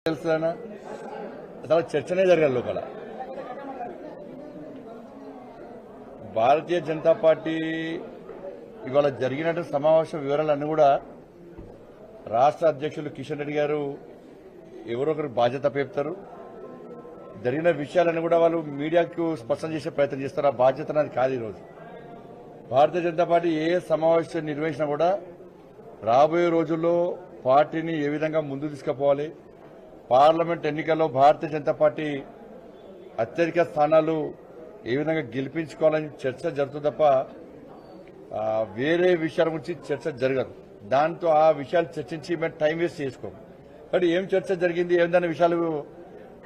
తెలుసునా అసలు చర్చనే జరగాలి లోపల. భారతీయ జనతా పార్టీ ఇవాళ జరిగినట్టు సమావేశ వివరాలన్నీ కూడా రాష్ట్ర అధ్యక్షులు కిషన్ రెడ్డి గారు ఎవరో ఒకరు బాధ్యత పేపుతారు. జరిగిన విషయాలను కూడా వాళ్ళు మీడియాకు స్పష్టం చేసే ప్రయత్నం చేస్తారు. ఆ బాధ్యత నాది కాదు. ఈరోజు భారతీయ జనతా పార్టీ ఏ సమావేశం నిర్వహించినా కూడా రాబోయే రోజుల్లో పార్టీని ఏ విధంగా ముందు తీసుకుపోవాలి, పార్లమెంట్ ఎన్నికల్లో భారతీయ జనతా పార్టీ అత్యధిక స్థానాలు ఏ విధంగా గెలిపించుకోవాలని చర్చ జరుగుతుంది తప్ప వేరే విషయాల గురించి చర్చ జరగదు. దాంతో ఆ విషయాలు చర్చించి మేము టైం వేస్ట్ చేసుకోము. కానీ ఏం చర్చ జరిగింది, ఏమిదన్న విషయాలు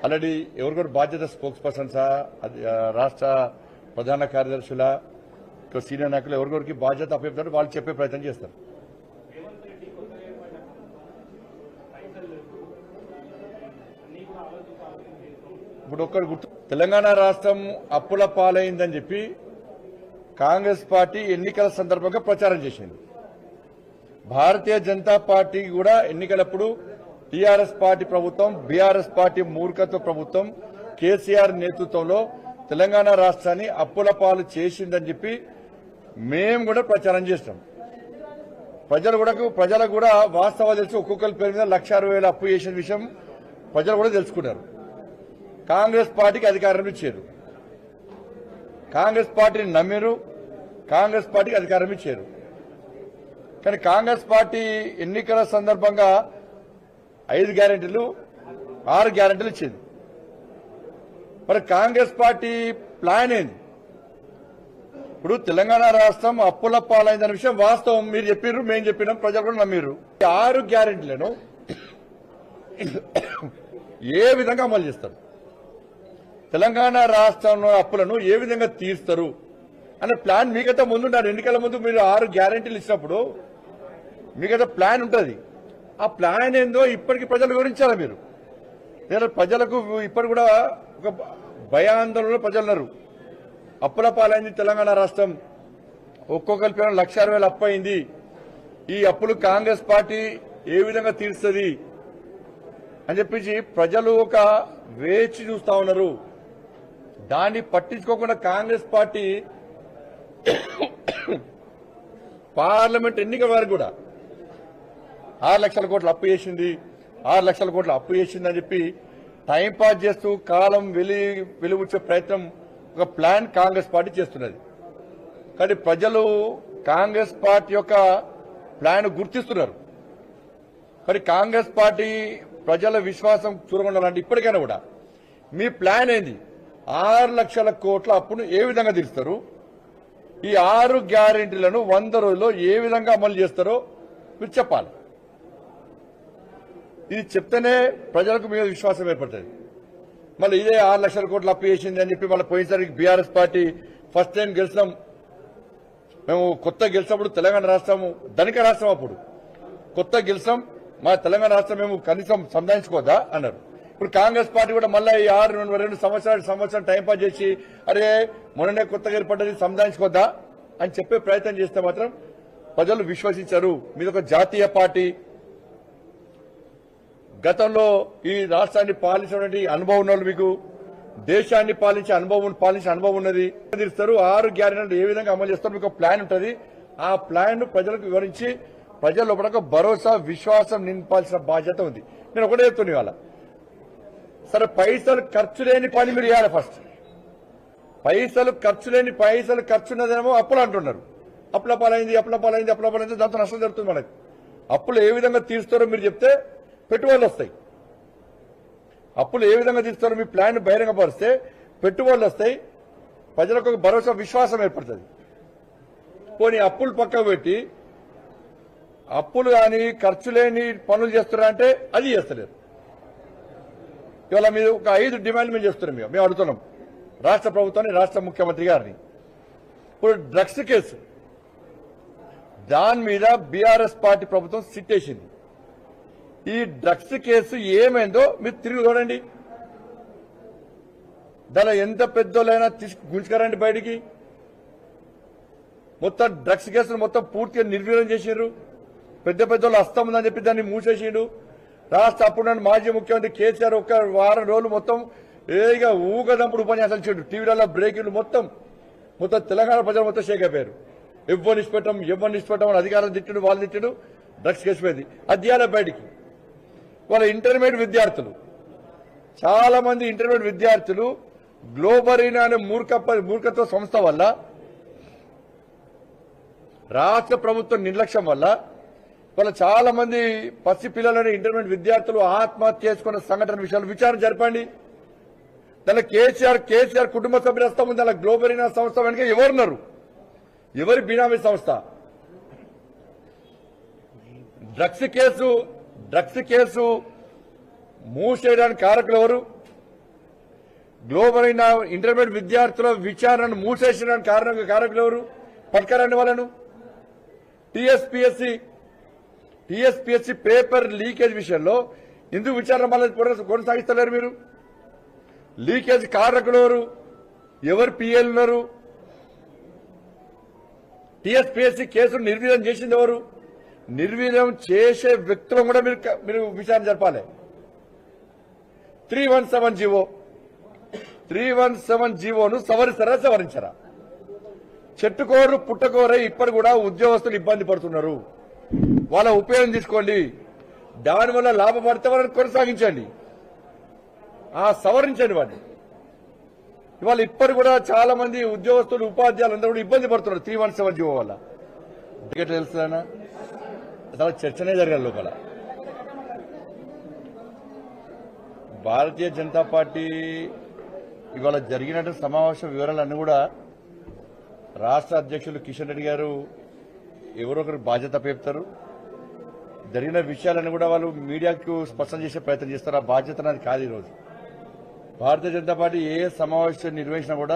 ఆల్రెడీ ఎవరికొరు బాధ్యత స్పోక్స్ పర్సన్సా, రాష్ట్ర ప్రధాన కార్యదర్శుల, సీనియర్ నాయకులు ఎవరికొరికి బాధ్యత అప్పచెప్తారు, వాళ్ళు చెప్పే ప్రయత్నం చేస్తారు. ఇప్పుడు ఒక్కటి గుర్తు, తెలంగాణ రాష్ట్రం అప్పుల పాలైందని చెప్పి కాంగ్రెస్ పార్టీ ఎన్నికల సందర్భంగా ప్రచారం చేసింది. భారతీయ జనతా పార్టీ కూడా ఎన్నికలప్పుడు టీఆర్ఎస్ పార్టీ ప్రభుత్వం, బీఆర్ఎస్ పార్టీ మూర్ఖత్వ ప్రభుత్వం, కేసీఆర్ నేతృత్వంలో తెలంగాణ రాష్ట్రాన్ని అప్పుల పాలు చేసిందని చెప్పి మేము కూడా ప్రచారం చేస్తాం. ప్రజలకు కూడా వాస్తవాలు తెలిసి ఒక్కొక్కరి పేరు మీద 1,60,000 అప్పు చేసిన విషయం ప్రజలు కూడా తెలుసుకున్నారు. కాంగ్రెస్ పార్టీకి అధికారం ఇచ్చారు, కాంగ్రెస్ పార్టీని నమ్మారు, కాంగ్రెస్ పార్టీకి అధికారం ఇచ్చారు. కానీ కాంగ్రెస్ పార్టీ ఎన్నికల సందర్భంగా 5 గ్యారెంటీలు 6 గ్యారెంటీలు ఇచ్చింది. మరి కాంగ్రెస్ పార్టీ ప్లాన్ ఏంది? ఇప్పుడు తెలంగాణ రాష్ట్రం అప్పుల పాలైందనే విషయం వాస్తవం. మీరు చెప్పారు, మేము చెప్పినాం, ప్రజలు కూడా నమ్మారు. 6 గ్యారెంటీలను ఏ విధంగా అమలు చేస్తారు, తెలంగాణ రాష్ట్రంలో అప్పులను ఏ విధంగా తీరుస్తారు అనే ప్లాన్ మీకైతే ముందుంటారు. ఎన్నికల ముందు మీరు 6 గ్యారెంటీలు ఇచ్చినప్పుడు మీకైతే ప్లాన్ ఉంటుంది. ఆ ప్లాన్ ఏందో ఇప్పటికీ ప్రజలు వివరించారా మీరు? లేదా ప్రజలకు ఇప్పటి కూడా ఒక భయాందోళనలో ప్రజలున్నారు. అప్పుల పాలైంది తెలంగాణ రాష్ట్రం, ఒక్కొక్కరి పేరు 1,60,000 అప్పు అయింది. ఈ అప్పులు కాంగ్రెస్ పార్టీ ఏ విధంగా తీరుస్తుంది అని చెప్పేసి ప్రజలు ఒక వేచి చూస్తా ఉన్నారు. దాన్ని పట్టించుకోకుండా కాంగ్రెస్ పార్టీ పార్లమెంట్ ఎన్నికల వరకు కూడా 6 లక్షల కోట్ల అప్పు చేసింది, 6 లక్షల కోట్ల అప్పు చేసింది అని చెప్పి టైంపాస్ చేస్తూ కాలం వెలుగుచ్చే ప్రయత్నం, ఒక ప్లాన్ కాంగ్రెస్ పార్టీ చేస్తున్నది. కానీ ప్రజలు కాంగ్రెస్ పార్టీ యొక్క ప్లాన్ గుర్తిస్తున్నారు. మరి కాంగ్రెస్ పార్టీ ప్రజల విశ్వాసం చూరగొండాలంటే ఇప్పటికైనా కూడా మీ ప్లాన్ ఏంది? 6 లక్షల కోట్ల అప్పును ఏ విధంగా తీరుస్తారు? ఈ 6 గ్యారెంటీలను 100 రోజుల్లో ఏ విధంగా అమలు చేస్తారో మీరు చెప్పాలి. ఇది చెప్తేనే ప్రజలకు మీద విశ్వాసం ఏర్పడుతుంది. మళ్ళీ ఇదే 6 లక్షల కోట్ల అప్పు చేసింది అని చెప్పి మళ్ళీ పోయినసారికి బీఆర్ఎస్ పార్టీ ఫస్ట్ టైం గెలిచినాం, మేము కొత్త గెలిచినప్పుడు తెలంగాణ రాష్ట్రము ధనిక రాష్ట్రం, అప్పుడు కొత్త గెలిచాం, మా తెలంగాణ రాష్ట్రం మేము కనీసం సంధానించుకోవద్దా అన్నారు. ఇప్పుడు కాంగ్రెస్ పార్టీ కూడా మళ్ళీ ఈ 2 సంవత్సరాలు టైంపాస్ చేసి అరే మొన్ననే కొత్తగా ఏర్పడ్డది సంధానించుకోవద్దా అని చెప్పే ప్రయత్నం చేస్తే మాత్రం ప్రజలు విశ్వసించారు. మీద ఒక జాతీయ పార్టీ, గతంలో ఈ రాష్ట్రాన్ని పాలించినటువంటి అనుభవం ఉన్న వాళ్ళు, మీకు దేశాన్ని పాలించే అనుభవం ఉన్నది. తీరుస్తారు 6 గ్యారెంటీలు ఏ విధంగా అమలు చేస్తారు, మీకు ప్లాన్ ఉంటుంది. ఆ ప్లాన్ ప్రజలకు వివరించి ప్రజల లోపల భరోసా, విశ్వాసం నింపాల్సిన బాధ్యత ఉంది. నేను ఒకటే చెప్తున్నా ఇవాళ, సరే పైసలు ఖర్చు లేని పని మీరు చేయాలి. ఫస్ట్ పైసలు ఖర్చున్నదేమో అప్పులు అంటున్నారు. అప్పుల పాలైంది, దాంతో నష్టం జరుగుతుంది మనకి. అప్పులు ఏ విధంగా తీరుస్తారో మీరు చెప్తే పెట్టుబడులు వస్తాయి. అప్పులు ఏ విధంగా తీరుస్తారో మీ ప్లాన్ బహిరంగపరిస్తే పెట్టుబడులు వస్తాయి, ప్రజలకు ఒక భరోసా, విశ్వాసం ఏర్పడుతుంది. పోనీ అప్పులు పక్కకు పెట్టి అప్పులు కానీ ఖర్చు లేని పనులు చేస్తున్నారంటే అది చేస్తలేరు. ఇవాళ మీరు ఒక 5 డిమాండ్లు మేము చేస్తున్నాం, మేము అడుగుతున్నాం రాష్ట్ర ప్రభుత్వాన్ని, రాష్ట్ర ముఖ్యమంత్రి గారిని. ఇప్పుడు డ్రగ్స్ కేసు, దాని మీద బీఆర్ఎస్ పార్టీ ప్రభుత్వం సిట్ వేసింది. ఈ డ్రగ్స్ కేసు ఏమైందో మీరు తిరిగి చూడండి. దానిలో ఎంత పెద్దోళ్ళైనా గుంజుకారండి బయటికి. మొత్తం డ్రగ్స్ కేసును మొత్తం పూర్తిగా నిర్వీర్యం చేశారు. పెద్ద పెద్దోళ్ళు హస్తం ఉందని చెప్పి దాన్ని మూసేసిండు. రాష్ట్ర అప్పుడు మాజీ ముఖ్యమంత్రి కేసీఆర్ ఒక్క వారం రోజులు మొత్తం ఏగా ఊగదంపుడు ఉపన్యాసాలు ఇచ్చాడు. టీవీలలో బ్రేకింగ్లు మొత్తం తెలంగాణ ప్రజలు మొత్తం షేక్ అయిపోయారు. ఎవరిని ఇష్టపెట్టం అని అధికారులు తిట్టిడు, వాళ్ళు తిట్టిడు, డ్రగ్స్ కేసిపోయింది. అధ్యాయాల బయటికి వాళ్ళ ఇంటర్మీడియట్ విద్యార్థులు చాలా మంది ఇంటర్మీడియట్ విద్యార్థులు గ్లోబరీనా అనే మూర్ఖత్వ సంస్థ వల్ల, రాష్ట్ర ప్రభుత్వం నిర్లక్ష్యం వల్ల వాళ్ళ చాలా మంది పసి పిల్లలని ఇంటర్మీడియట్ విద్యార్థులు ఆత్మహత్య చేసుకున్న సంఘటన విషయాలు విచారణ జరపండి. దాని కేసీఆర్ కుటుంబ సభ్యుల హస్తం ఉంది. అలా గ్లోబరీనా సంస్థ వెనుక ఎవరున్నారు? ఎవరి బినామీ సంస్థ? డ్రగ్స్ కేసు మూసేయడానికి కారకులు ఎవరు? గ్లోబరీనా ఇంటర్మీడియట్ విద్యార్థుల విచారణను మూసేసడానికి కారకులు ఎవరు? పట్టుకరండి వాళ్ళను. టీఎస్పీఎస్సీ పేపర్ లీకేజ్ విషయంలో ఎందుకు విచారణ మళ్ళీ కొనసాగిస్తలేరు మీరు? లీకేజ్ కారకులు ఎవరు పిఎల్ ఉన్నారు? టీఎస్పీఎస్సీ కేసును నిర్వీర్యం చేసింది ఎవరు? నిర్వీర్యం చేసే వ్యక్తులను కూడా మీరు విచారణ జరపాలి. 317 జీవోను సవరించరా? చెట్టుకోరు పుట్టకోరై ఇప్పటి కూడా ఉద్యోగస్తులు ఇబ్బంది పడుతున్నారు. వాళ్ళ ఉపయోగం తీసుకోండి. దానివల్ల లాభపడితే వాళ్ళని కొనసాగించండి, సవరించండి వాడిని. ఇవాళ ఇప్పటి కూడా చాలా మంది ఉద్యోగస్తులు ఉపాధ్యాయులు అందరూ కూడా ఇబ్బంది పడుతున్నారు 317 జీవో వల్ల. టికెట్ తెలుస్తుందన్నా అసలు చర్చనే జరగాలి లోపల. భారతీయ జనతా పార్టీ ఇవాళ జరిగినట్టు సమావేశ వివరాలన్నీ కూడా రాష్ట్ర అధ్యక్షులు కిషన్ రెడ్డి గారు ఎవరో ఒకరు బాధ్యత పేపుతారు. జరిగిన విషయాలను కూడా వాళ్ళు మీడియాకు స్పష్టం చేసే ప్రయత్నం చేస్తారు. ఆ బాధ్యత నాది కాదు. ఈరోజు భారతీయ జనతా పార్టీ ఏ సమావేశం నిర్వహించినా కూడా